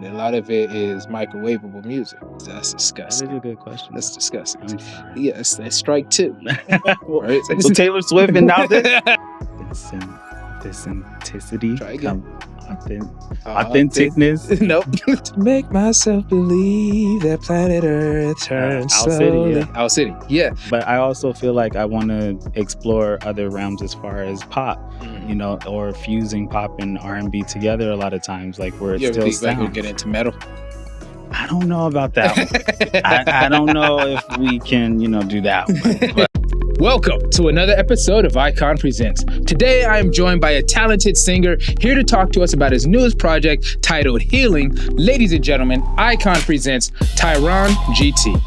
but a lot of it is microwavable music. That's disgusting. That is a good question. That's disgusting. Yes, that's strike two. Right? So Taylor Swift and now this authenticity. Try again. Authenticness. Nope. To make myself believe that planet Earth turns slowly. Owl City, yeah. But I also feel like I want to explore other realms as far as pop, you know, or fusing pop and R&B together a lot of times, like where it still sounds. Like we get into metal? I don't know about that one. I don't know if we can, you know, do that one. But. Welcome to another episode of Icon Presents. Today, I am joined by a talented singer here to talk to us about his newest project titled Healing. Ladies and gentlemen, Icon Presents Tyron GT.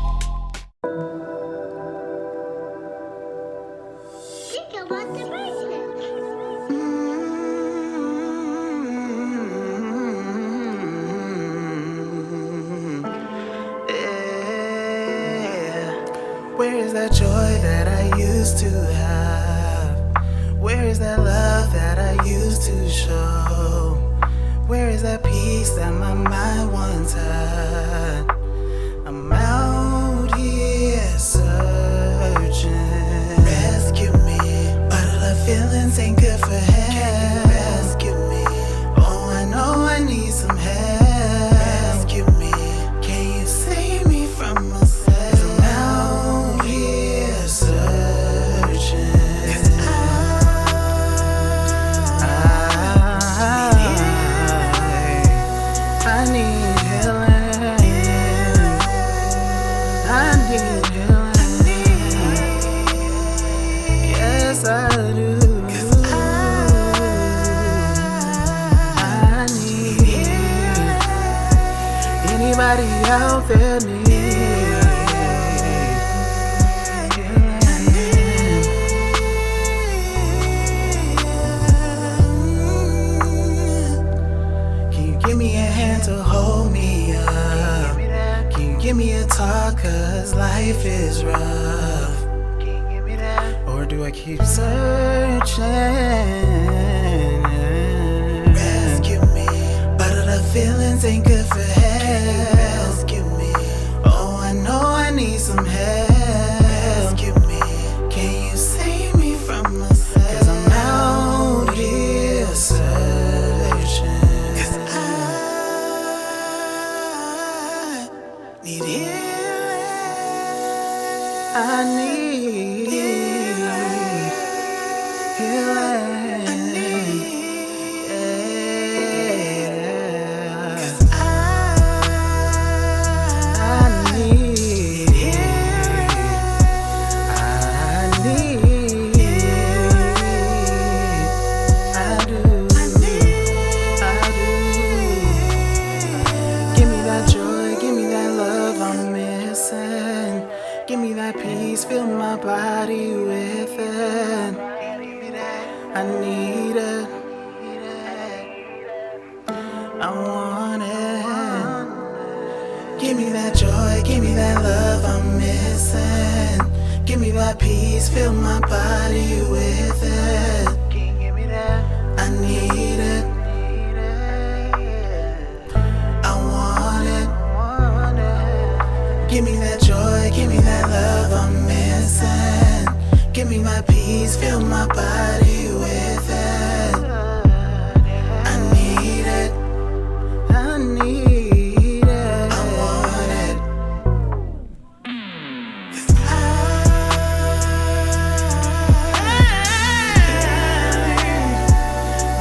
Where is that joy that I used to have? Where is that love that I used to show? Where is that peace that my mind once had? I'm out here searching. Rescue me. Bottle of feelings ain't good for head. Rescue me. Oh, I know I need some help. Rescue me. Can you save me from myself? Anybody out there need Can you give me a hand to hold me up? Can you give me a talk, cause life is rough? Or do I keep searching? Rescue me. Bottled up feelings ain't good for head. Rescue me. Oh, I know I need some help. Rescue me. Can you save me from myself? Cause I'm out here searching. Cause I need healing. I need healing. Fill my body with it. I need it. I want it. Give me that joy, give me that love I'm missing. Give me that peace, fill my body with it. I need it. I want it. Give me that joy, give me that love I'm missing. Give me my peace, fill my body with it. I need it. I need it. I want it.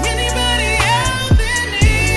Anybody out there need?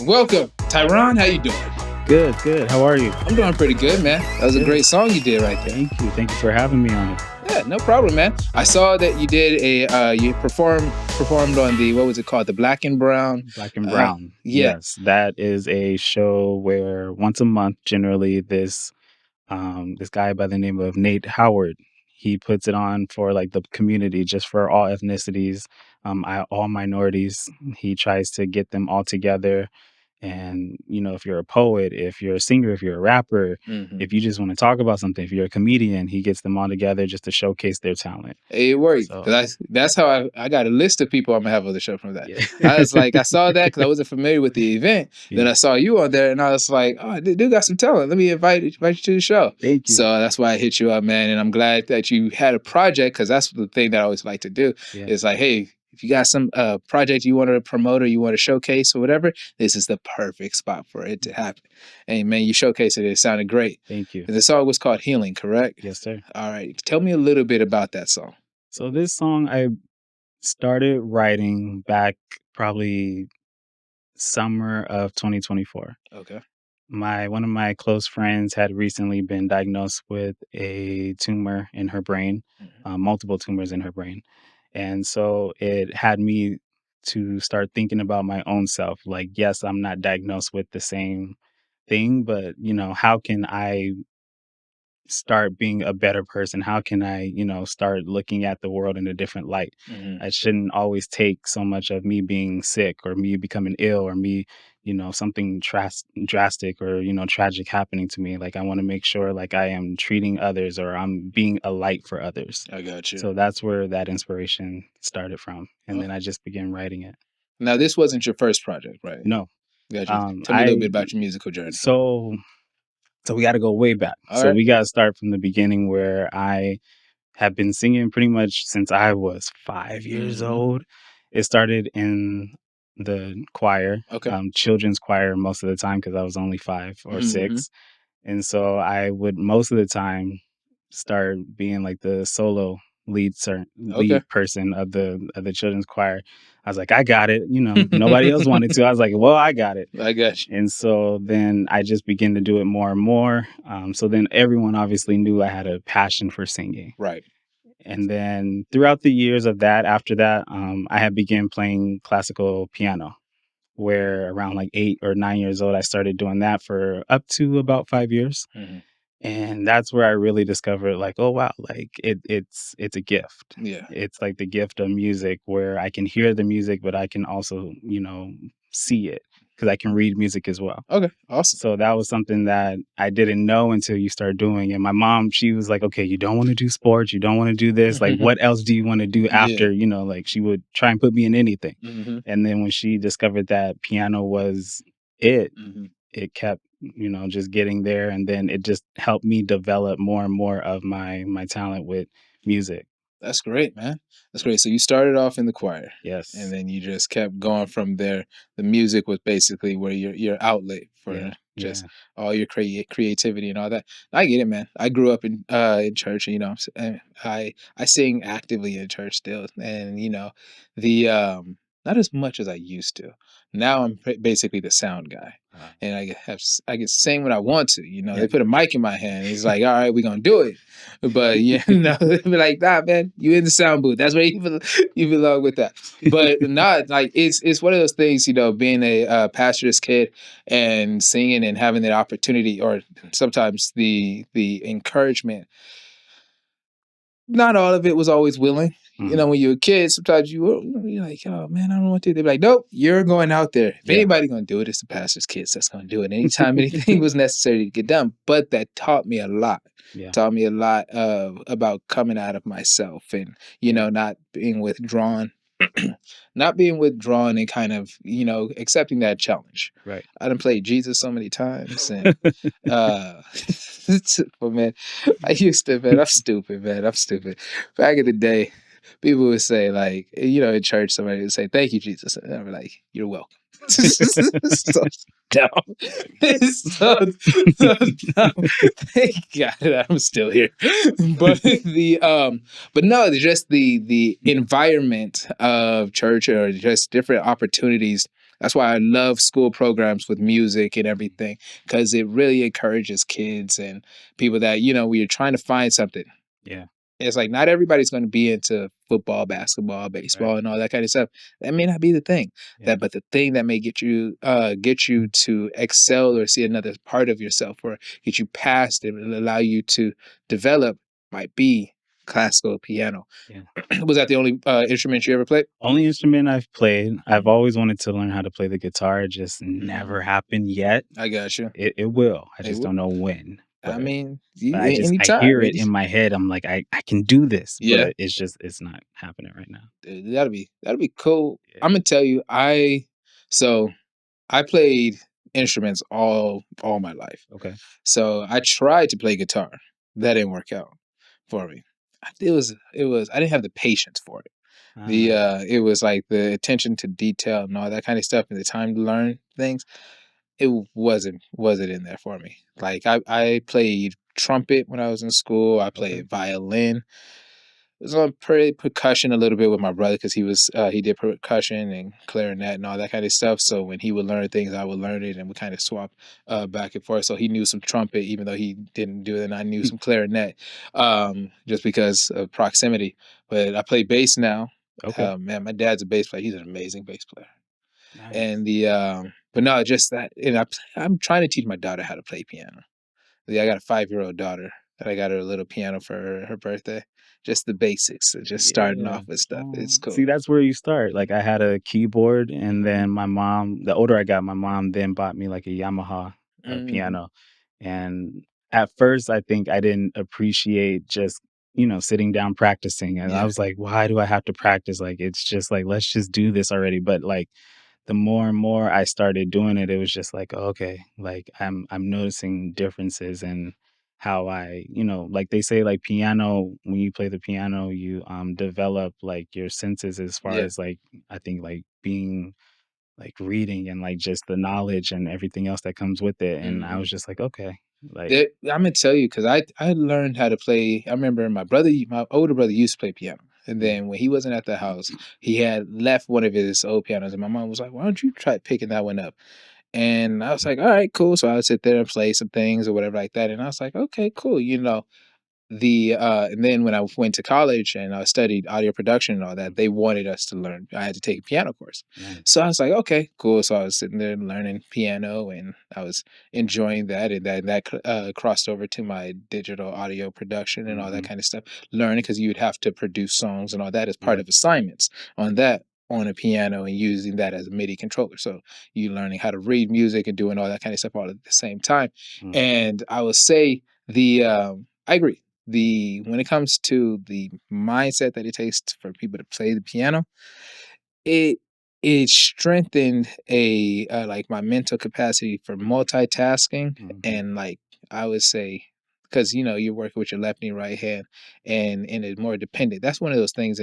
welcome, Tyron. How you doing? Good, good. How are you? I'm doing pretty good, man. That was a great song you did right there. Thank you. Thank you for having me on it. Yeah, no problem, man. I saw that you did you performed on the, what was it called? The Black and Brown. Black and Brown. Yeah. Yes, that is a show where once a month, generally, this guy by the name of Nate Howard, he puts it on for like the community, just for all ethnicities, all minorities. He tries to get them all together. And, if you're a poet, if you're a singer, if you're a rapper, if you just want to talk about something, if you're a comedian, he gets them all together just to showcase their talent. It worked. So, Cause that's how I got a list of people I'm gonna have on the show from that. yeah. I was like, I saw that because I wasn't familiar with the event. Then Yeah. I saw you on there, and I was like, oh, dude got some talent. Let me invite you to the show. Thank you. So that's why I hit you up, man. And I'm glad that you had a project, because that's the thing that I always like to do. Yeah. It's like, hey, if you got some project you want to promote or you want to showcase or whatever, this is the perfect spot for it to happen. And man, you showcased it. It sounded great. Thank you. And the song was called Healing, correct? Yes, sir. All right. Tell me a little bit about that song. So this song I started writing back probably summer of 2024. Okay. One of my close friends had recently been diagnosed with a tumor in her brain, multiple tumors in her brain. And so it had me to start thinking about my own self. Like, yes, I'm not diagnosed with the same thing, but, how can I start being a better person? How can I, start looking at the world in a different light? I shouldn't always take so much of me being sick or me becoming ill or me, something drastic or, tragic happening to me. Like, I want to make sure like I am treating others or I'm being a light for others. I got you. So that's where that inspiration started from. And then I just began writing it. Now, this wasn't your first project, right? No. Got you. Tell me a little bit about your musical journey. So we got to go way back. All right. We got to start from the beginning, where I have been singing pretty much since I was 5 years old. It started in the choir, children's choir most of the time, because I was only 5 or 6. And so I would most of the time start being like the solo lead person of the children's choir. I was like, I got it. Nobody else wanted to. I was like, well, I got it. I got you. And so then I just began to do it more and more. So then everyone obviously knew I had a passion for singing. Right. And then throughout the years of that, after that, I had began playing classical piano, where around like 8 or 9 years old, I started doing that for up to about 5 years. And that's where I really discovered, like, oh wow, like it's a gift. Yeah. It's like the gift of music, where I can hear the music, but I can also, see it, because I can read music as well. Okay. Awesome. So that was something that I didn't know until you start doing. And my mom, she was like, okay, you don't want to do sports, you don't want to do this. Like, what else do you want to do after? Like, she would try and put me in anything. And then when she discovered that piano was it kept, just getting there. And then it just helped me develop more and more of my talent with music. That's great, man. That's great. So you started off in the choir. Yes. And then you just kept going from there. The music was basically where your outlet for just all your creativity and all that. I get it, man. I grew up in church, and I sing actively in church still. And, the not as much as I used to. Now I'm basically the sound guy. And I can sing when I want to. They put a mic in my hand. It's like, all right, we're gonna do it. But they be like, nah, man, you in the sound booth. That's where you belong with that. But not like it's one of those things, being a pastor's kid and singing and having that opportunity, or sometimes the encouragement. Not all of it was always willing. When you're a kid, sometimes you're like, oh man, I don't want to. They're like, nope, you're going out there. If anybody gonna do it, it's the pastor's kids that's gonna do it. Anytime anything was necessary to get done. But that taught me a lot. Taught me a lot about coming out of myself and, not being withdrawn. Not being withdrawn and kind of, accepting that challenge. Right. I done played Jesus so many times, and but man, I used to, man, I'm stupid, man. I'm stupid. Back in the day, people would say, like, in church, somebody would say, "Thank you, Jesus," and I'd be like, "You're welcome." So dumb. It's so dumb. Thank God I'm still here. But but no, just the environment of church, or just different opportunities That's why I love school programs with music and everything, because it really encourages kids and people that, when you're trying to find something. Yeah. It's like not everybody's going to be into football, basketball, Right. baseball, and all that kind of stuff. That may not be the thing. Yeah. But the thing that may get you to excel or see another part of yourself, or get you past it and allow you to develop, might be classical piano. Yeah. Was that the only instrument you ever played? Only instrument I've played. I've always wanted to learn how to play the guitar. It just Mm, never happened yet. I got you. It will. I It just would. don't know when. I But mean, I anytime. hear it in my head. I'm like, I can do this, Yeah, but it's not happening right now. that'll be cool. Yeah. I'm gonna tell you, so I played instruments all my life. Okay. So I tried to play guitar. That didn't work out for me. It was I didn't have the patience for it. Ah, It was like the attention to detail and all that kind of stuff and the time to learn things. It wasn't in there for me. Like I played trumpet when I was in school. I okay. played violin. Was on percussion a little bit with my brother because he did percussion and clarinet and all that kind of stuff. So when he would learn things, I would learn it, and we kind of swap back and forth. So he knew some trumpet, even though he didn't do it, and I knew some clarinet, just because of proximity. But I play bass now. Okay. Man, my dad's a bass player. He's an amazing bass player. Nice. And but no, just that. And I'm trying to teach my daughter how to play piano. Yeah, I got a 5-year-old daughter, and I got her a little piano for her birthday. Just the basics, just starting Yeah. off with stuff. Oh, It's cool. see, that's where you start. Like I had a keyboard, and Mhm, then my mom, the older I got, my mom then bought me like a Yamaha mhm, piano. And at first, I think I didn't appreciate just, sitting down practicing. And I yeah, was like, why do I have to practice? Like, it's just like, let's just do this already. But like, the more and more I started doing it, it was just like, "Oh, okay, like I'm noticing differences in how like they say like piano, when you play the piano, you develop like your senses as far yeah, as like I think like being like reading and like just the knowledge and everything else that comes with it. And I mhm. was just like, okay, like Imma tell you, cause I learned how to play. I remember my older brother used to play piano, and mm, then when he wasn't at the house, he had left one of his old pianos, and my mom was like, "Why don't you try picking that one up?" And I was like, "Alright, cool." So I would sit there and play some things or whatever like that, and I was like, "Okay, cool," and then when I went to college and I studied audio production and all that, they mhm, wanted us to learn. I had to take a piano course. nice. So I was like, okay, cool. So I was sitting there learning piano and I was enjoying that. And that crossed over to my digital audio production and all that Hmm. kind of stuff. Learning because you'd have to produce songs and all that as part Yeah. of assignments on that on a piano and using that as a MIDI controller. So you learning how to read music and doing all that kind of stuff all at the same time. Mm, And I would say I agree when it comes to the mindset that it takes for people to play the piano, it it strengthened like my mental capacity for multitasking mhm, and like I would say because you're working with your left and right hand and it's more dependent. That's one of those things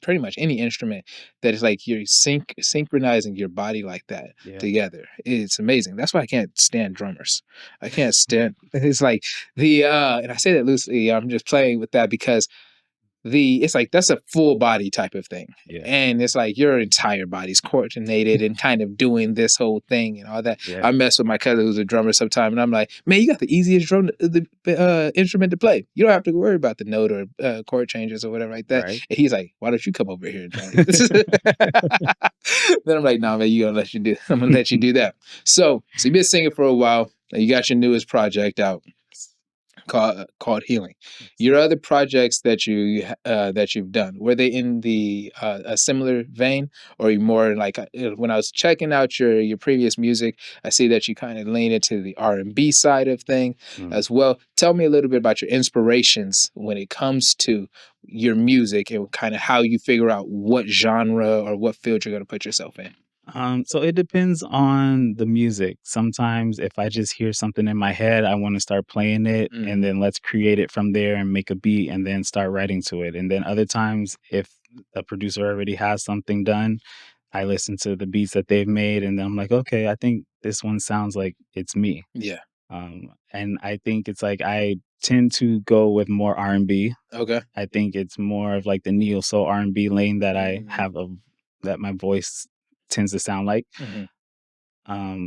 pretty much any instrument that is like you're synchronizing your body like that yeah. together. It's amazing. That's why I can't stand drummers. I can't stand. It's like and I say that loosely. I'm just playing with that because it's like that's a full body type of thing. Yeah. And it's like your entire body's coordinated and kind of doing this whole thing and all that. Yeah. I mess with my cousin who's a drummer sometime, and I'm like, man, you got the easiest instrument to play. You don't have to worry about the note or chord changes or whatever like that. Right. And he's like, why don't you come over here and join me? Then I'm like, nah, man, I'm gonna let you do that. So you've been singing for a while. And you got your newest project out called Healing. Yes. Your other projects that you've done, were they in the a similar vein, or you more like when I was checking out your previous music, I see that you kind of lean into the R&B side of thing Mm. as well. Tell me a little bit about your inspirations when it comes to your music and kind of how you figure out what genre or what field you're going to put yourself in. So it depends on the music. Sometimes if I just hear something in my head, I want to start playing it and Mm, then let's create it from there and make a beat and then start writing to it. And then other times if a producer already has something done, I listen to the beats that they've made and then I'm like, okay, I think this one sounds like it's me. yeah. And I think it's like I tend to go with more R&B. Okay. I think it's more of like the neo soul R&B lane that I Mm, have that my voice tends to sound like. Mm-hmm.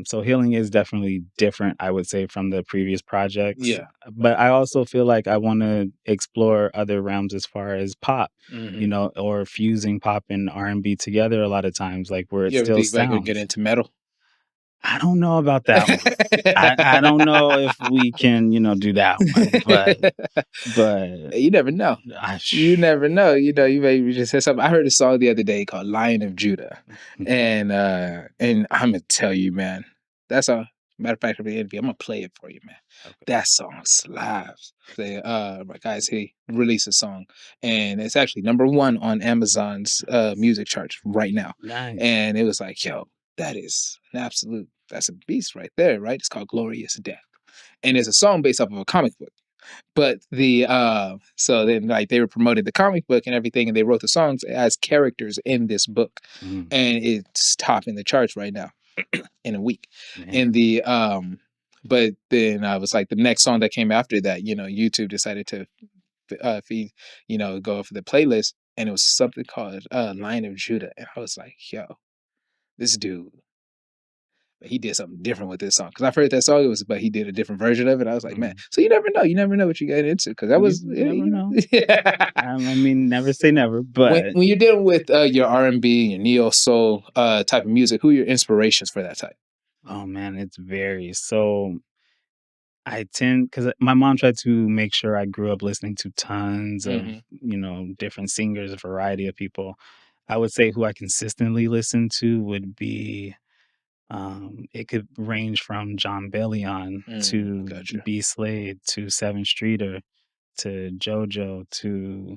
So healing is definitely different, I would say, from the previous projects. Yeah. But I also feel like I want to explore other realms as far as pop, Mm-hmm. or fusing pop and R&B together a lot of times, like where it You ever still think like we get sounds. into metal? I don't know about that one. I don't know if we can, do that one, but You never know. I, You never know. You maybe just said something. I heard a song the other day called "Lion of Judah," and I'm gonna tell you, man, that song. Matter of fact, I'm gonna play it for you, man. okay. That song slaps. My guys, he released a song, and it's actually #1 on Amazon's music charts right now. Nice. And it was like, yo, that's a beast right there, right? It's called "Glorious Death," and it's a song based off of a comic book. But so then like they were promoting the comic book and everything, and they wrote the songs as characters in this book, Mm, and it's topping the charts right now in a week. man. And but then I was like the next song that came after that, YouTube decided to feed, go for the playlist, and it was something called "Lion of Judah," and I was like, yo, this dude. He did something different with this song because I've heard that song. But he did a different version of it. I was like, man. So you never know. You never know what you get into because that You was never know. Yeah. I mean, never say never, but When you're dealing with your R&B, your neo soul type of music, who are your inspirations for that type? oh man, it's very so. I tend because my mom tried to make sure I grew up listening to tons of different singers, a variety of people. I would say who I consistently listen to would be it could range from John Bellion to Gotcha. B Slade to Seven Streeter to JoJo to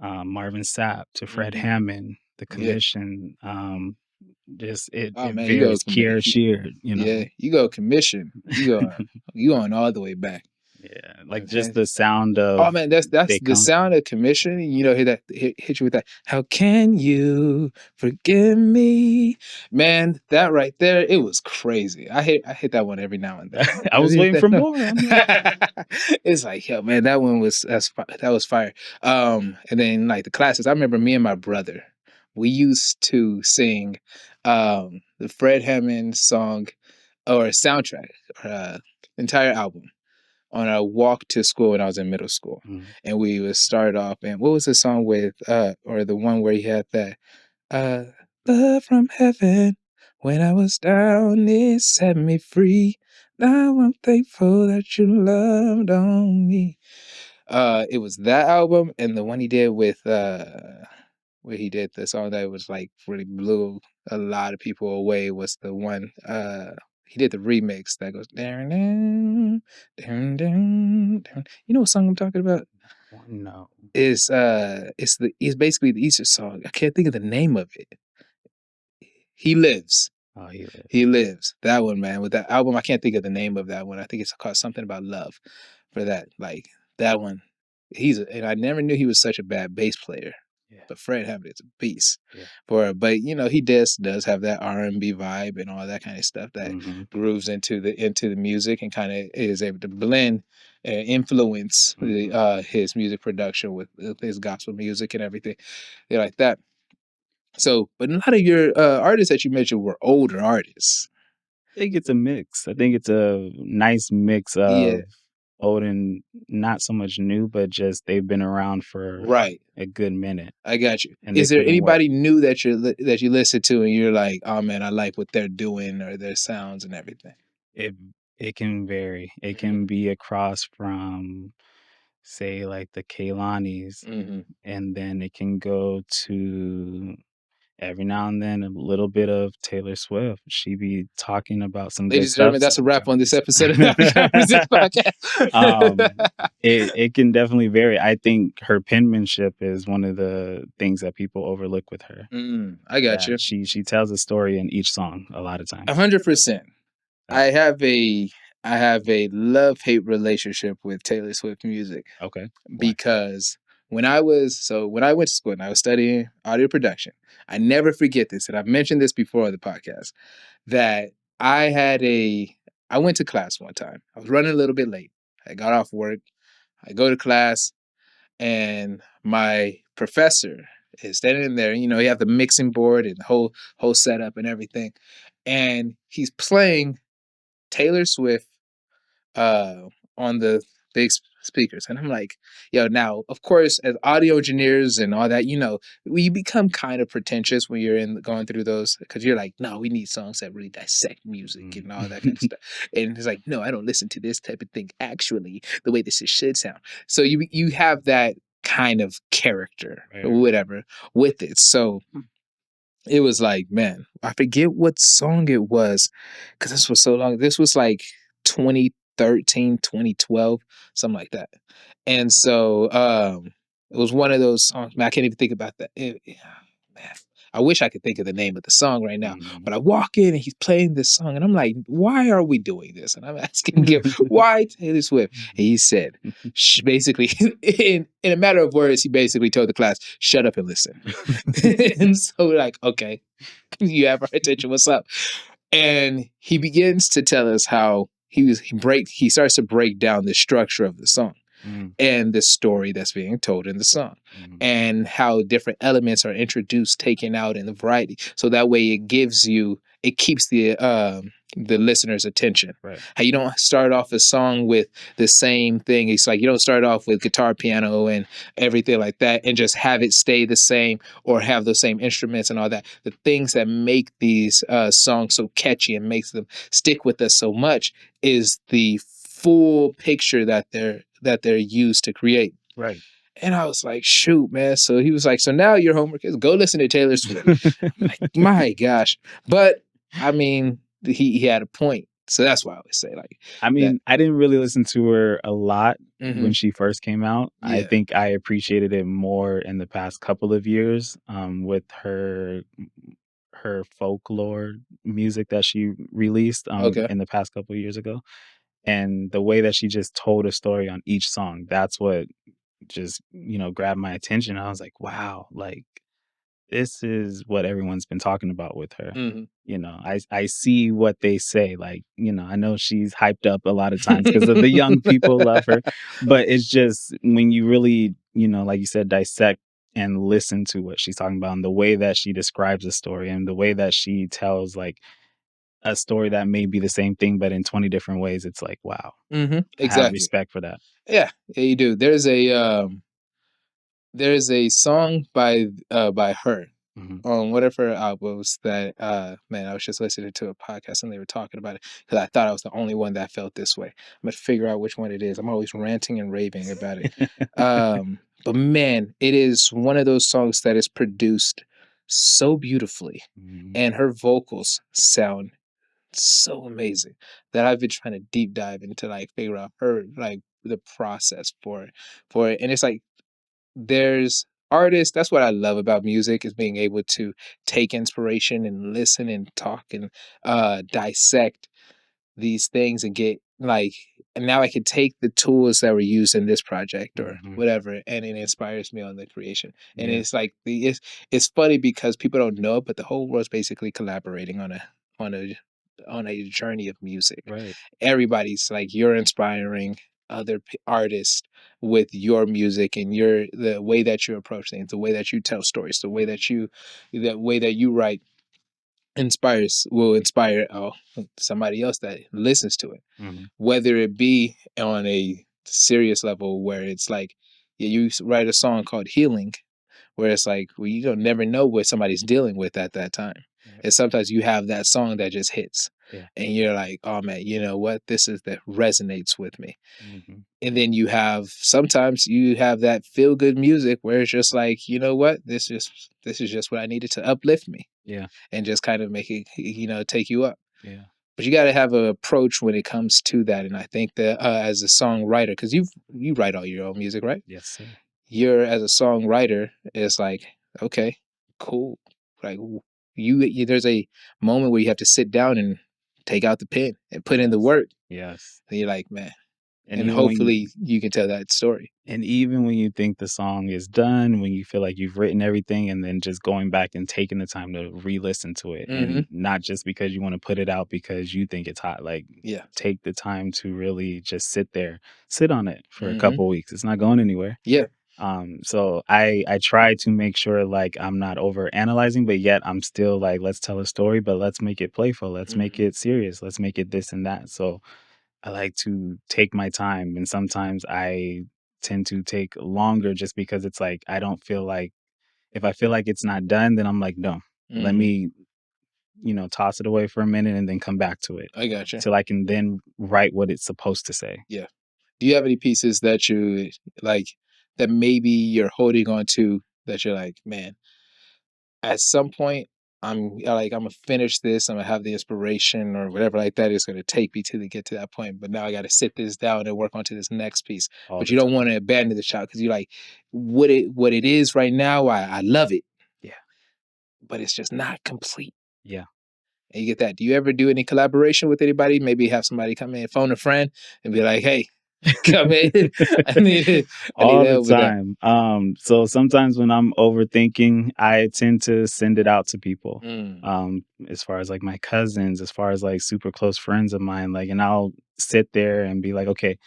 Marvin Sapp to Fred Hammond, The Yeah. Commission. Just it Oh man, you go varies. Kiera Sheard, yeah, you go Commission. You going all the way back. Yeah, like just And the sound of oh man, that's they the come sound of Commission. Hit you with that. How can you forgive me, man? That right there, it was crazy. I hit that one every now and then. I was waiting for more. I'm like, It's like, yo, man, that one was that was fire. And then like the classes, I remember me and my brother, we used to sing the Fred Hammond song or soundtrack, entire album on a walk to school when I was in middle school. And we would start off, and what was the song with or the one where he had that uh love from heaven when I was down, it set me free. Now I'm thankful that you loved on me. It was that album and the one he did with where he did the song that was like really blew a lot of people away was the one he did the remix that goes down down down down down. You know what song I'm talking about? no. It's basically the Easter song. I can't think of the name of it. He Lives. Oh, he lives. He Lives. That one, man. With that album, I can't think of the name of that one. I think it's called something about love for that. Like that one. And I never knew he was such a bad bass player. Yeah. But Fred Hammond is a beast. Yeah. But he does have that R&B vibe and all that kind of stuff that grooves into the music and kind of is able to blend and influence his music production with his gospel music and everything. They like that. So, but a lot of your artists that you mentioned were older artists. I think it's a mix. I think it's a nice mix of old and not so much new, but just they've been around for a good minute. I got you. And is there anybody new that you listen to and you're like, oh man, I like what they're doing or their sounds and everything? It can vary. It can be across from, say, like the Kailanis, and then it can go to every now and then a little bit of Taylor Swift. She be talking about some Ladies good and stuff. gentlemen, that's a wrap on this episode of the podcast. It can definitely vary. I think her penmanship is one of the things that people overlook with her. I got you. She tells a story in each song a lot of times. 100%. I have a love-hate relationship with Taylor Swift music. Okay. Because when I went to school and I was studying audio production, I never forget this, and I've mentioned this before on the podcast, that I went to class one time. I was running a little bit late. I got off work. I go to class, and my professor is standing in there. You know, you have the mixing board and the whole setup and everything, and he's playing Taylor Swift on the big speakers. And I'm like, yo, now, of course, as audio engineers and all that, you know, we become kind of pretentious when you're in going through those because you're like, no, we need songs that really dissect music and all that kind of stuff. And it's like, no, I don't listen to this type of thing actually the way this should sound. So you have that kind of character or Right. whatever with it. So it was like, man, I forget what song it was because this was so long. This was like 2013, 2012, something like that. And so it was one of those songs. Man, I can't even think about that. Man, I wish I could think of the name of the song right now. But I walk in and he's playing this song, and I'm like, why are we doing this? And I'm asking him, why Taylor Swift? And he said, basically, in a matter of words, he basically told the class, shut up and listen. And so we're like, okay, you have our attention. What's up? And he begins to tell us how he starts to break down the structure of the song and the story that's being told in the song and how different elements are introduced, taken out in the variety. So that way it keeps the listener's attention. Right. How you don't start off a song with the same thing. It's like you don't start off with guitar, piano, and everything like that and just have it stay the same or have those same instruments and all that. The things that make these songs so catchy and makes them stick with us so much is the full picture that they're used to create. Right. And I was like, shoot, man. So he was like, so now your homework is go listen to Taylor Swift. I'm like, my gosh. But I mean, he had a point. So that's why I always say, like, I mean, I didn't really listen to her a lot Mhm. when she first came out. I Yeah. think I appreciated it more in the past couple of years with her folklore music that she released Okay. in the past couple of years ago. And the way that she just told a story on each song, that's what just, grabbed my attention. I was like, wow, like this is what everyone's been talking about with her. Mhm. I see what they say. Like, I know she's hyped up a lot of times because of the young people love her. But it's just when you really, like you said, dissect and listen to what she's talking about and the way that she describes a story and the way that she tells like a story that may be the same thing but in 20 different ways, it's like, wow, I have Exactly. respect for that. Yeah, you do. There's a song by her Mhm. on one of her albums that man, I was just listening to a podcast and they were talking about it because I thought I was the only one that felt this way. I'm gonna figure out which one it is. I'm always ranting and raving about it. But man, it is one of those songs that is produced so beautifully Mhm. and her vocals sound so amazing that I've been trying to deep dive into like figure out her like the process for it. And it's like there's artists, that's what I love about music is being able to take inspiration and listen and talk and dissect these things and get like and now I can take the tools that were used in this project or Mhm. whatever and it inspires me on the creation. And Yeah. it's like it's funny because people don't know it, but the whole world's basically collaborating on a on a journey of music. Right. Everybody's like you're inspiring other artists with your music and the way that you approach things, the way that you tell stories, the way that you write will inspire somebody else that listens to it. Mhm. Whether it be on a serious level where it's like yeah, write a song called Healing where it's like well, you don't never know what somebody's dealing with at that time. Right. And sometimes you have that song that just hits. Yeah. And you're like, oh man, you know what? This is that resonates with me. Mhm. And then sometimes you have that feel good music where it's just like, you know what? This is just what I needed to uplift me Yeah. and just kind of make it, take you up. Yeah. But you got to have an approach when it comes to that. And I think that as a songwriter, because you write all your own music, right? Yes, sir. You're as a songwriter, it's like, okay, cool. Like there's a moment where you have to sit down and take out the pen and put in the Yes. work. Yes. And you're like, man, And and even when hopefully you can tell that story. you think the song is done, when you feel like you've written everything, and then just going back and taking the time to re-listen to it, and not just because you want to put it out because you think it's hot. Like, Yeah. take the time to really just sit on it for a couple weeks. It's not going anywhere. Yeah. So I try to make sure like I'm not over analyzing, but yet I'm still like, let's tell a story, but let's make it playful. Let's make it serious. Let's make it this and that. So I like to take my time, and sometimes I tend to take longer just because it's like I don't feel like if I feel like it's not done, then I'm like, no, let me, toss it away for a minute and then come back to it I got you. till I can then write what it's supposed to say. Yeah. Do you have any pieces that you like that maybe you're holding on to that you're like, man, at some point I'm gonna finish this, I'm gonna have the inspiration or whatever like that is gonna take me to get to that point. But now I gotta sit this down and work onto this next piece. All But the you don't want time. to abandon the child because you're like, what it is right now, I love it, Yeah. but it's just not complete. Yeah. And you get that. Do you ever do any collaboration with anybody? Maybe have somebody come in, phone a friend, and be like, "Hey, come in. I need All the help with that." time. So sometimes when I'm overthinking, I tend to send it out to people. Mm, As far as like my cousins, as far as like super close friends of mine, like, and I'll sit there and be like, okay,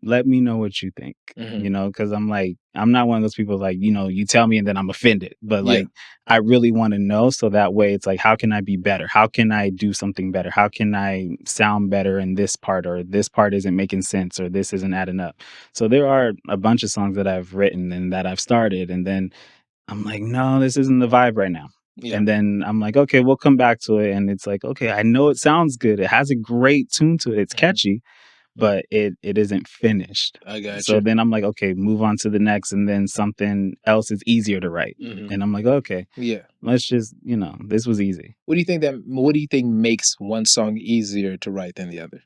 let me know what you think, hmm because I'm like, I'm not one of those people like, you tell me and then I'm offended. But Yeah. like, I really want to know. So that way it's like, how can I be better? How can I do something better? How can I sound better in this part, or this part isn't making sense, or this isn't adding up? So there are a bunch of songs that I've written and that I've started. And then I'm like, no, this isn't the vibe right now. Yeah. And then I'm like, okay, we'll come back to it. And it's like, okay, I know it sounds good. It has a great tune to it. It's hmm catchy, but it isn't finished. I got So you. then I'm like, okay, move on to the next, and then something else is easier to write. hmm And I'm like, okay, Yeah. let's just, this was easy. What do you think makes one song easier to write than the other?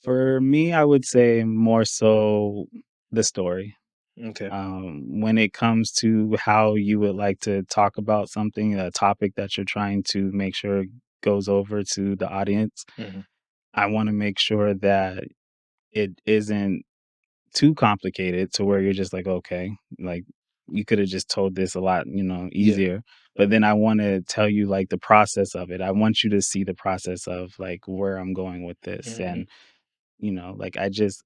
For me, I would say more so the story. Okay. When it comes to how you would like to talk about something, a topic that you're trying to make sure goes over to the audience, hmm I want to make sure that it isn't too complicated to where you're just like, okay, like you could have just told this a lot, Yeah. easier. But then I want to tell you like the process of it. I want you to see the process of like where I'm going with this. hmm And, like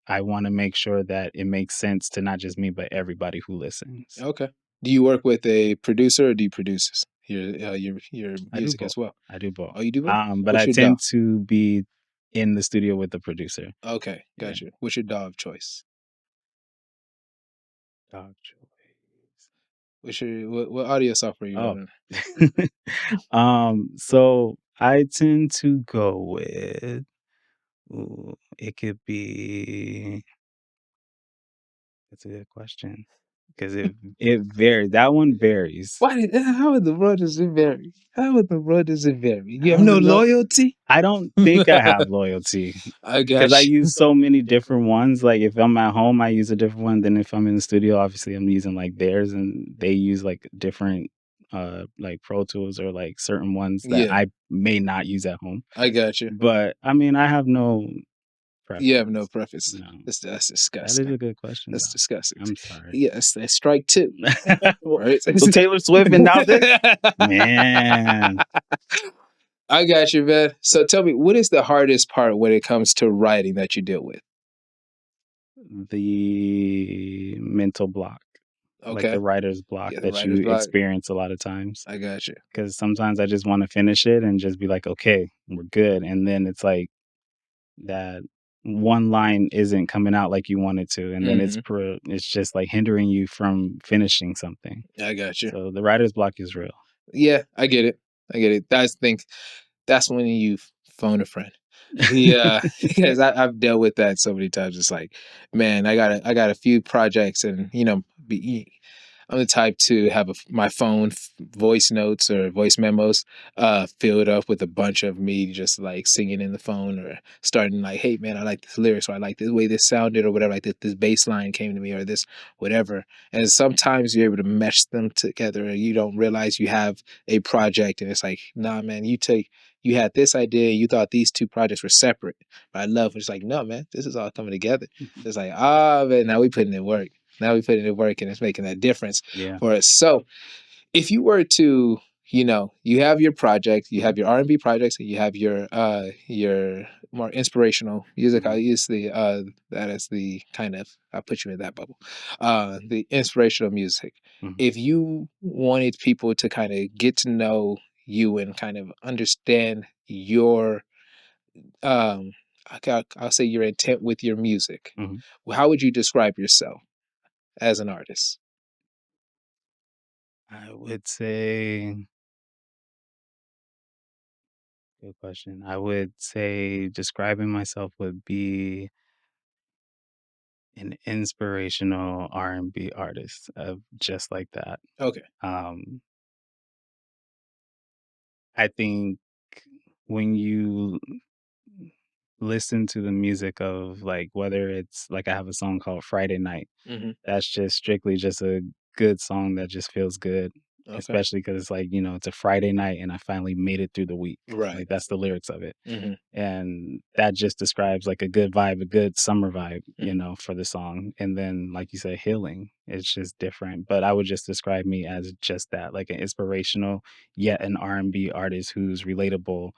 I want to make sure that it makes sense to not just me, but everybody who listens. Okay. Do you work with a producer or do you produce your I do music both. as well? I do both. Oh, you do both? But What's I your DAW? tend to be in the studio with the producer. Okay, Yeah. got you. What's your DAW of choice? Dog choice. What's your what audio software you Oh. running? So I tend to go with, ooh, it could be, that's a good question. Because it varies. That one varies. How in the world does it vary? How in the world does it vary? You I have no don't know. loyalty? I don't think I have loyalty I because I got you. use so many different ones. Like if I'm at home, I use a different one. Then if I'm in the studio, obviously I'm using like theirs, and they use like different like Pro Tools or like certain ones that Yeah, I may not use at home. I got you. But I mean, I have no You have no preference. preface. No. That's That is disgusting. a good question That's though. disgusting. I'm sorry. Yes, that's strike two, Well, right? so Taylor Swift and now this? Man. I got you, man. So tell me, what is the hardest part when it comes to writing that you deal with? The mental block, like Okay. the writer's block Yeah, the that writer's you block. experience a lot of times. I got you. Because sometimes I just want to finish it and just be like, okay, we're good. And then it's like that one line isn't coming out like you want it to. And then hmm it's just like hindering you from finishing something. I got you. So the writer's block is real. Yeah, I get it. I get it. That's when you phone a friend. Yeah, because I've dealt with that so many times. It's like, man, I got a few projects, and I'm the type to have my phone voice notes or voice memos filled up with a bunch of me just like singing in the phone or starting like, hey man, I like this lyrics or I like the way this sounded or whatever, like this bass line came to me or this whatever. And sometimes you're able to mesh them together and you don't realize you have a project, and it's like, nah man, you had this idea, you thought these two projects were separate. But I love it's like, no man, this is all coming together. It's like, man, now we putting in work. Now we putting in work and it's making that difference Yeah. for us. So if you were to, you have your project, you have your R&B projects, and you have your more inspirational music. I'll Mhm. use the that as the kind of, I'll put you in that bubble. The inspirational music. Mhm. If you wanted people to kind of get to know you and kind of understand your um I'll say your intent with your music, Mhm. how would you describe yourself as an artist? I would say good question. I would say describing myself would be an inspirational R&B artist of just like that. Okay. Um, I think when you listen to the music of, like, whether it's like I have a song called Friday Night, Hmm. that's just strictly just a good song that just feels good, Okay. especially because it's like, it's a Friday night and I finally made it through the week. Right. Like, that's the lyrics of it. Hmm. And that just describes like a good vibe, a good summer vibe, Hmm. for the song. And then, like you said, healing. It's just different. But I would just describe me as just that, like an inspirational, yet an R&B artist who's relatable,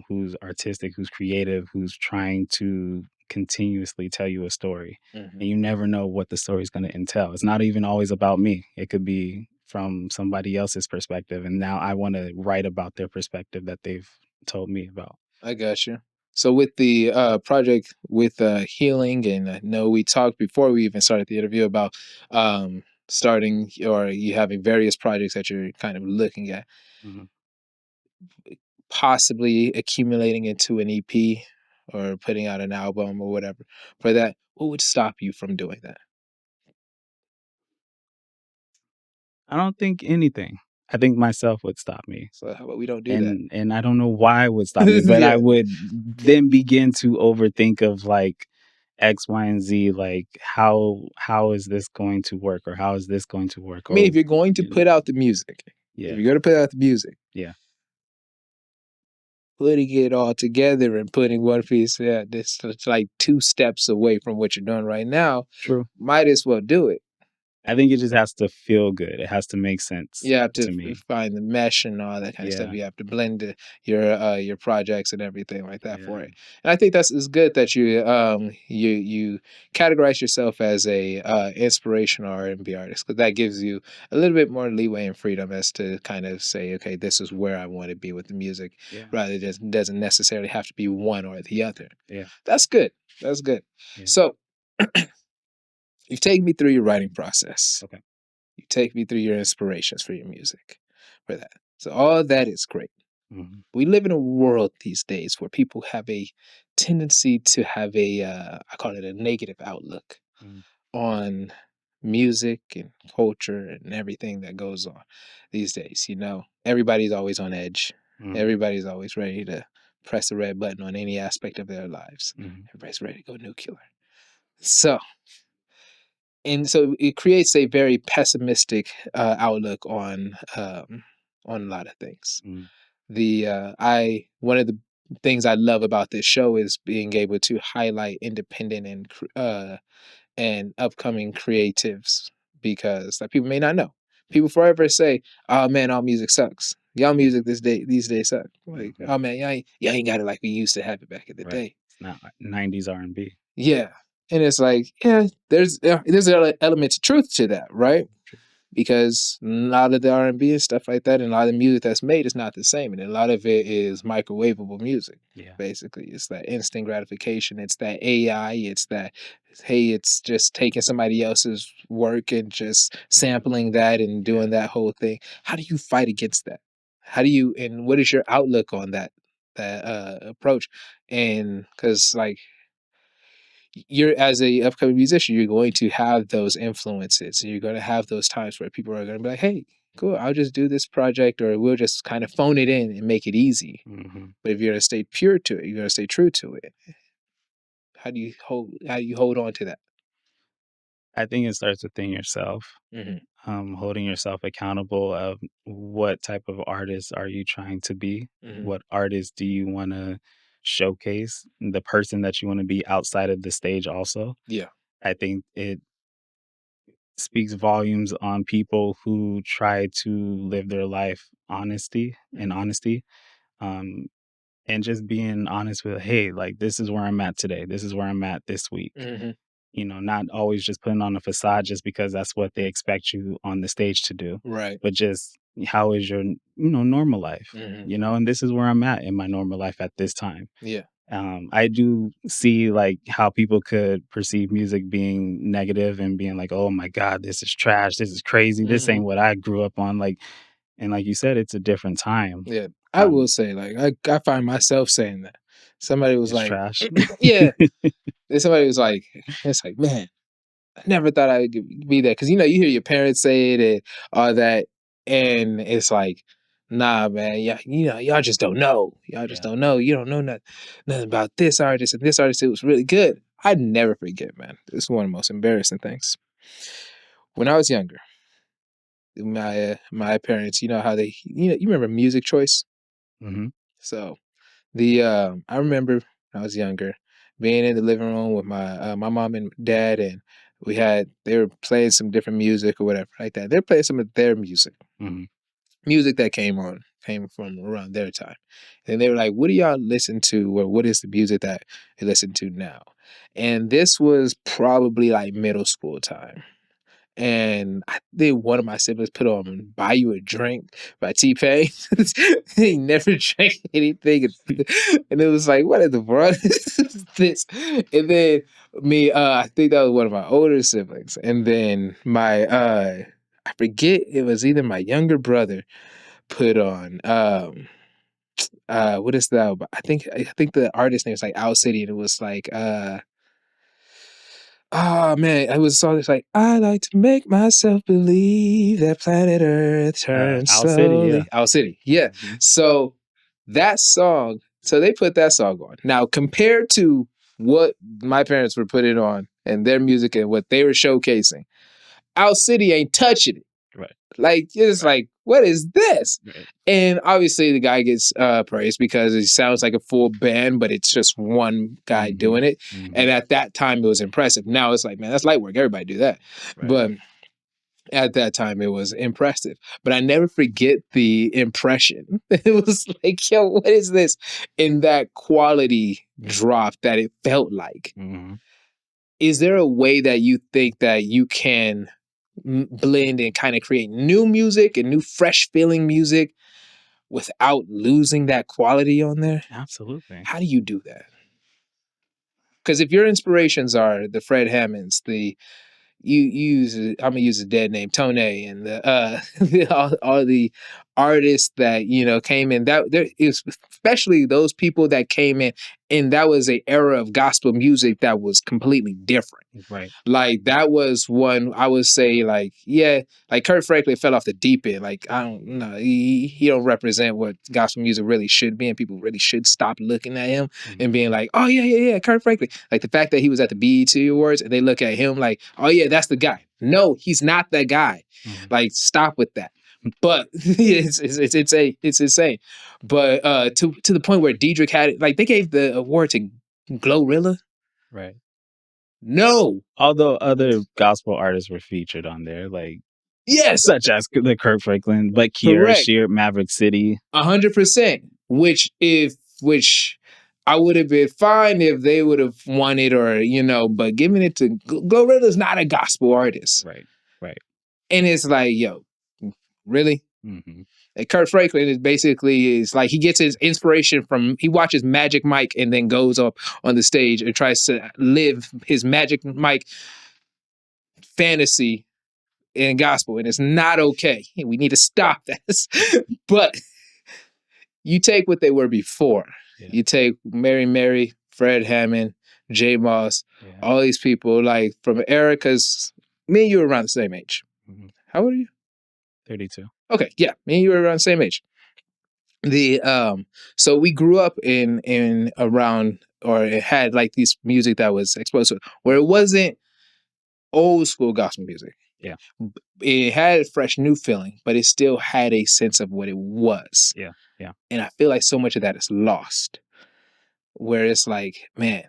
who's artistic, who's creative, who's trying to continuously tell you a story. Hmm. And you never know what the story is going to entail. It's not even always about me. It could be from somebody else's perspective. And now I want to write about their perspective that they've told me about. I got you. So with the project with healing, and I know we talked before we even started the interview about starting, or you having various projects that you're kind of looking at, Mhm. possibly accumulating into an EP or putting out an album or whatever. For that, what would stop you from doing that? I don't think anything. I think myself would stop me. So how about we don't do that? And I don't know why it would stop me, but I Yeah. would then begin to overthink of like X, Y, and Z, like how is this going to work or how is this going to work? I mean, Or if you're going to you know, put out the music, if yeah, you're going to put out the music, yeah. putting it all together and putting one piece, yeah, this it's like two steps away from what you're doing right now. True. Might as well do it. I think it just has to feel good. It has to make sense You have to to me. find the mesh and all that kind of stuff. Yeah. You have to blend your projects and everything like that for Yeah. it. And I think that's is good that you categorize yourself as a inspirational R&B artist, because that gives you a little bit more leeway and freedom as to kind of say, okay, this is where I want to be with the music, Yeah. rather than doesn't necessarily have to be one or the other. Yeah. That's good. That's good. Yeah. So you've taken me through your writing process. Okay. You take me through your inspirations for your music, for that. So all that is great. Mhm. We live in a world these days where people have a tendency to have a, I call it a negative outlook Mhm. on music and culture and everything that goes on these days. Everybody's always on edge. Mhm. Everybody's always ready to press the red button on any aspect of their lives. Mhm. Everybody's ready to go nuclear. So, and so it creates a very pessimistic outlook on a lot of things. Mhm. The I One of the things I love about this show is being able to highlight independent and upcoming creatives, because like people may not know. People forever say, "Oh man, all music sucks. Y'all music these days suck." Like, Mhm. "Oh man, y'all ain't got it like we used to have it back in the Right. day." It's not 90s R&B. Yeah, and it's like, yeah, there's an element of truth to that, right? True. Because a lot of the R&B and stuff like that, and a lot of the music that's made is not the same, and a lot of it is microwavable music. Yeah. Basically, it's that instant gratification. It's that AI. It's that, hey, it's just taking somebody else's work and just sampling that and Yeah. doing that whole thing. How do you fight against that? And what is your outlook on that approach? And because like you're, as a upcoming musician, you're going to have those influences. You're going to have those times where people are going to be like, "Hey, cool, I'll just do this project, or we'll just kind of phone it in and make it easy." Mhm. But if you're going to stay pure to it, you're going to stay true to it. How do you hold on to that? I think it starts within yourself. Hmm. Holding yourself accountable of what type of artist are you trying to be? Hmm. What artist do you want to showcase? The person that you want to be outside of the stage also. Yeah. I think it speaks volumes on people who try to live their life honesty and Hmm. honesty. Um, and just being honest with, hey, like this is where I'm at today. This is where I'm at this week. Mm-hmm. You know, not always just putting on a facade just because that's what they expect you on the stage to do, Right. but just how is your, normal life, Mm-hmm. and this is where I'm at in my normal life at this time. Yeah. I do see like how people could perceive music being negative and being like, oh my God, this is trash. This is crazy. This Mm-hmm. ain't what I grew up on. Like, and like you said, it's a different time. Yeah. I will Um, say, like, I find myself saying that. Somebody was it's like, trash. yeah. And somebody was like, it's like, man, I never thought I would be that. Cause you hear your parents say it and all that. And it's like, nah, man, yeah, y'all just don't know. Y'all just Yeah. don't know. You don't know nothing about this artist and this artist. It was really good. I'd never forget, man. It's one of the most embarrassing things. When I was younger, my parents, you know how they, you remember Music Choice? Hmm. So I remember when I was younger being in the living room with my mom and dad, and they were playing some different music or whatever like that. They're playing some of their Hmm. music that came from around their time, and they were like, "What do y'all listen to, or what is the music that you listen to now?" And this was probably like middle school time. And I think one of my siblings put on "Buy You a Drink" by T-Pain. He never drank anything, and it was like, what in the world is this? And then I think that was one of my older siblings, and then I forget, it was either my younger brother put on what is that? I think the artist name was like Owl City, and it was like oh man, it was a song that's like, I like to make myself believe that planet Earth turns Owl City, yeah. slowly. Owl City, yeah. Mhm. So that song, so they put that song on. Now, compared to what my parents were putting on and their music and what they were showcasing, Owl City ain't touching it. Right. Like, it's Right. like, what is this? Right. And obviously the guy gets praised because it sounds like a full band, but it's just one guy Hmm. doing it. Hmm. And at that time it was impressive. Now it's like, man, that's light work. Everybody do that. Right. But at that time it was impressive. But I never forget the impression. It was like, yo, what is this? And that quality drop that it felt like. Hmm. Is there a way that you think that you can blend and kind of create new music and new fresh feeling music without losing that quality on there? Absolutely. How do you do that? Because if your inspirations are the Fred Hammonds, you use I'm gonna use a dead name, Tone, and all the artists that came in, that there is, especially those people that came in, and that was an era of gospel music that was completely different. Right. Like that was one I would say, like, yeah, like Kurt Franklin fell off the deep end. Like, I don't know, he don't represent what gospel music really should be, and people really should stop looking at him and being like, oh yeah, Kurt Franklin. Like the fact that he was at the BET Awards and they look at him like, oh yeah, that's the guy. No, he's not that guy. Hmm. Like, stop with that. But it's insane. But to the point where Diedrich had it, like they gave the award to Glorilla. Right. No. Although other gospel artists were featured on there, like Yes. such as the Kirk Franklin, but Kiera Correct. Shear, Maverick City. 100%. Which I would have been fine if they would have won it, or but giving it to Glorilla's not a gospel artist, Right. Right. and it's like, yo, really? Hmm. Like Kurt Franklin is like he gets his inspiration from, he watches Magic Mike and then goes up on the stage and tries to live his Magic Mike fantasy in gospel, and it's not okay. We need to stop this. But you take what they were before. Yeah. You take Mary, Fred Hammond, J Moss, Yeah. all these people, like from era, because me and you were around the same age. Hmm. How old are you? 32. Okay, yeah, me and you were around the same age. So we grew up in around, or it had like this music that was exposed to, where it wasn't old school gospel music. Yeah. It had a fresh new feeling, but it still had a sense of what it was. Yeah. Yeah. And I feel like so much of that is lost. Where it's like, man,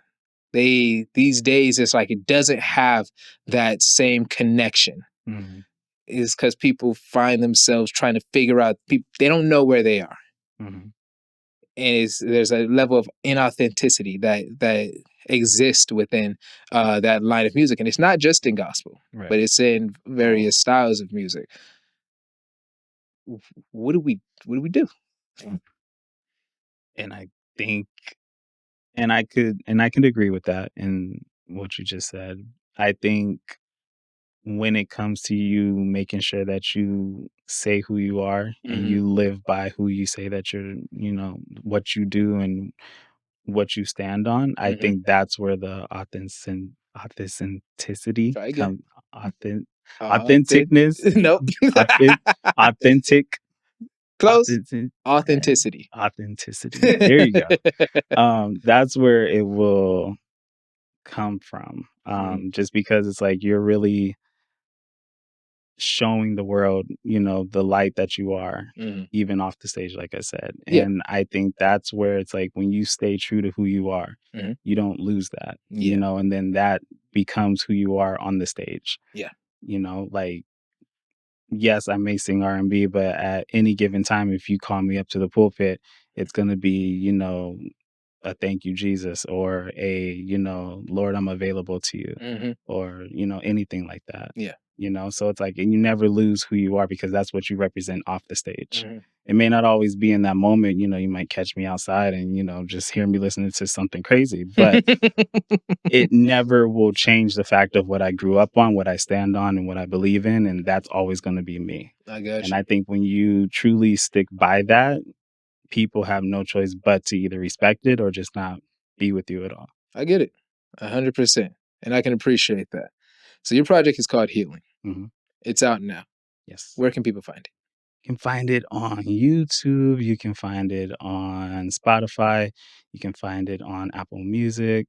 these days it's like it doesn't have that same connection. Hmm. Is because people find themselves trying to figure out, they don't know where they are. Hmm. and there's a level of inauthenticity that exists within that line of music, and it's not just in gospel, Right. but it's in various styles of music. What do we do? And I think, and I could agree with that and what you just said. I think when it comes to you making sure that you say who you are and Mhm. you live by who you say that you're, what you do and what you stand on, I Mhm. think that's where the authenticity Try again. come authentic Authentic. authenticness Nope. authentic authentic Close. authentic Authenticity. authenticity. There you go. That's where it will come from. Mhm. Just because it's like you're really showing the world, the light that you are, Mhm. even off the stage, like I said. Yeah. And I think that's where it's like when you stay true to who you are, Mhm. you don't lose that, Yeah. and then that becomes who you are on the stage. Yeah. Like, yes, I may sing R&B, but at any given time, if you call me up to the pulpit, it's going to be, a thank you, Jesus, or a, Lord, I'm available to you, Mhm. or, anything like that. Yeah. So it's like, and you never lose who you are because that's what you represent off the stage. Mhm. It may not always be in that moment, you might catch me outside and, just hear me listening to something crazy, but it never will change the fact of what I grew up on, what I stand on, and what I believe in. And that's always going to be me. I got And you. I think when you truly stick by that, people have no choice but to either respect it or just not be with you at all. I get it. 100%. And I can appreciate that. So your project is called Healing. Hmm. It's out now. Yes. Where can people find it? You can find it on YouTube. You can find it on Spotify. You can find it on Apple Music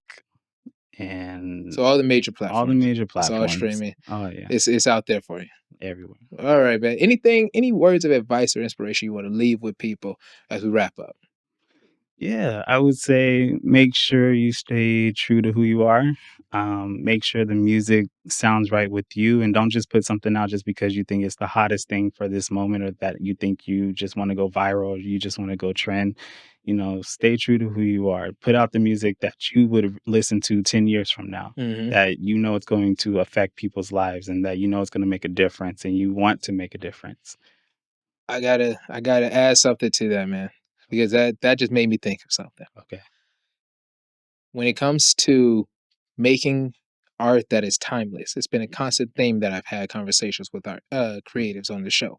and So all the major all the platforms. major It's all platforms. streaming. Oh, yeah. It's out there for you. Everywhere. All right, man. Any words of advice or inspiration you want to leave with people as we wrap up? Yeah, I would say make sure you stay true to who you are. Make sure the music sounds right with you, and don't just put something out just because you think it's the hottest thing for this moment or that you think you just want to go viral or you just want to go trend. Stay true to who you are. Put out the music that you would listen to 10 years from now, Mm-hmm. that it's going to affect people's lives and that it's going to make a difference and you want to make a difference. I gotta add something to that, man, because that just made me think of something. Okay. When it comes to making art that is timeless, it's been a constant theme that I've had conversations with our creatives on the show,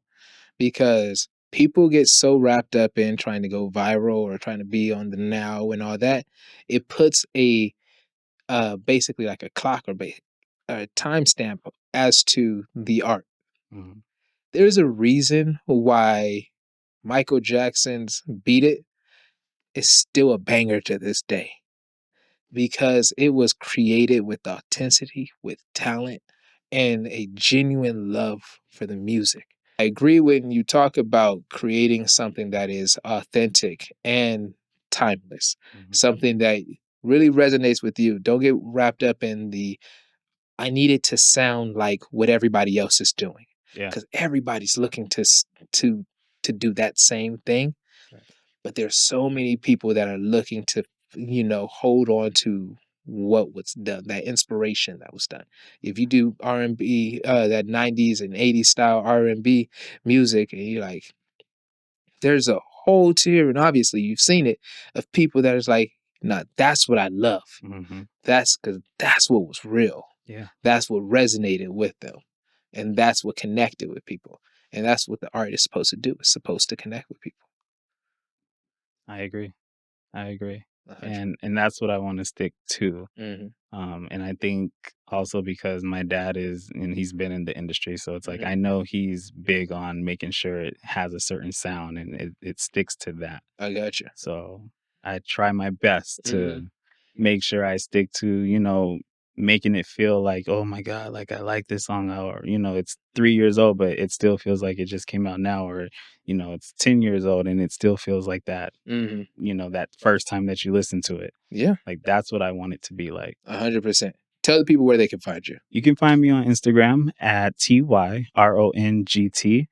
because people get so wrapped up in trying to go viral or trying to be on the now and all that. It puts a basically like a clock or a timestamp as to the art. Mhm. There's a reason why Michael Jackson's Beat It is still a banger to this day, because it was created with authenticity, with talent, and a genuine love for the music. I agree when you talk about creating something that is authentic and timeless, Mhm. something that really resonates with you. Don't get wrapped up in the I need it to sound like what everybody else is doing, Yeah. because everybody's looking to to do that same thing. Right. But there's so many people that are looking to hold on to what was done, that inspiration that was done. If you do R&B, that 90s and 80s style R&B music, and you're like, there's a whole tier, and obviously you've seen it, of people that is like, nah, that's what I love. Hmm. That's because that's what was real. Yeah. That's what resonated with them. And that's what connected with people. And that's what the art is supposed to do. It's supposed to connect with people. I agree. I agree. 100. And that's what I want to stick to. Mhm. And I think also because my dad and he's been in the industry, so it's like Mhm. I know he's big on making sure it has a certain sound and it sticks to that. I got you. So I try my best Mhm. to make sure I stick to, making it feel like, oh my God, like I like this song, or, it's 3 years old, but it still feels like it just came out now, or, it's 10 years old and it still feels like that, Mhm. that first time that you listen to it. Yeah. Like that's what I want it to be like. 100%. Tell the people where they can find you. You can find me on Instagram at TYRONGT.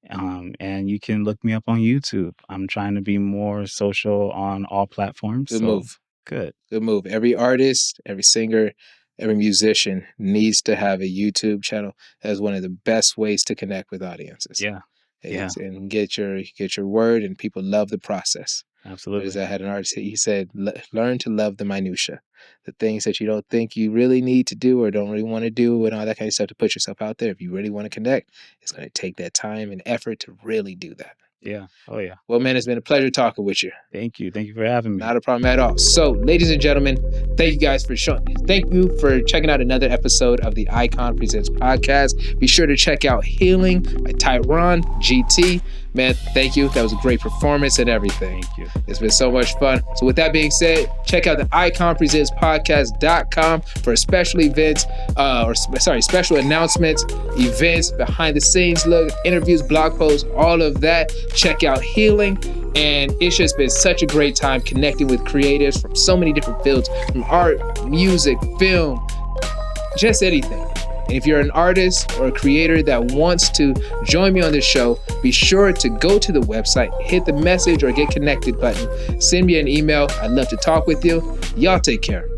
And you can look me up on YouTube. I'm trying to be more social on all platforms. Good so move. good. Good move. Every artist, every singer, every musician needs to have a YouTube channel. That's one of the best ways to connect with audiences. Yeah. Yeah. And get your word, and people love the process. Because Absolutely. I had an artist, he said, learn to love the minutia, the things that you don't think you really need to do or don't really want to do, and all that kind of stuff to put yourself out there. If you really want to connect, it's going to take that time and effort to really do that. Yeah. Oh yeah. Well, man, it's been a pleasure talking with you. Thank you. Thank you for having me. Not a problem at all. So, ladies and gentlemen, thank you guys for thank you for checking out another episode of the Icon Presents podcast. Be sure to check out Healing by Tyron GT. Man, thank you. That was a great performance and everything. Thank you. It's been so much fun. So with that being said, check out the iconpresentspodcast.com for special events, special announcements, events, behind the scenes look, interviews, blog posts, all of that. Check out Healing. And it's just been such a great time connecting with creatives from so many different fields, from art, music, film, just anything. And if you're an artist or a creator that wants to join me on this show, be sure to go to the website, hit the message or get connected button, send me an email. I'd love to talk with you. Y'all take care.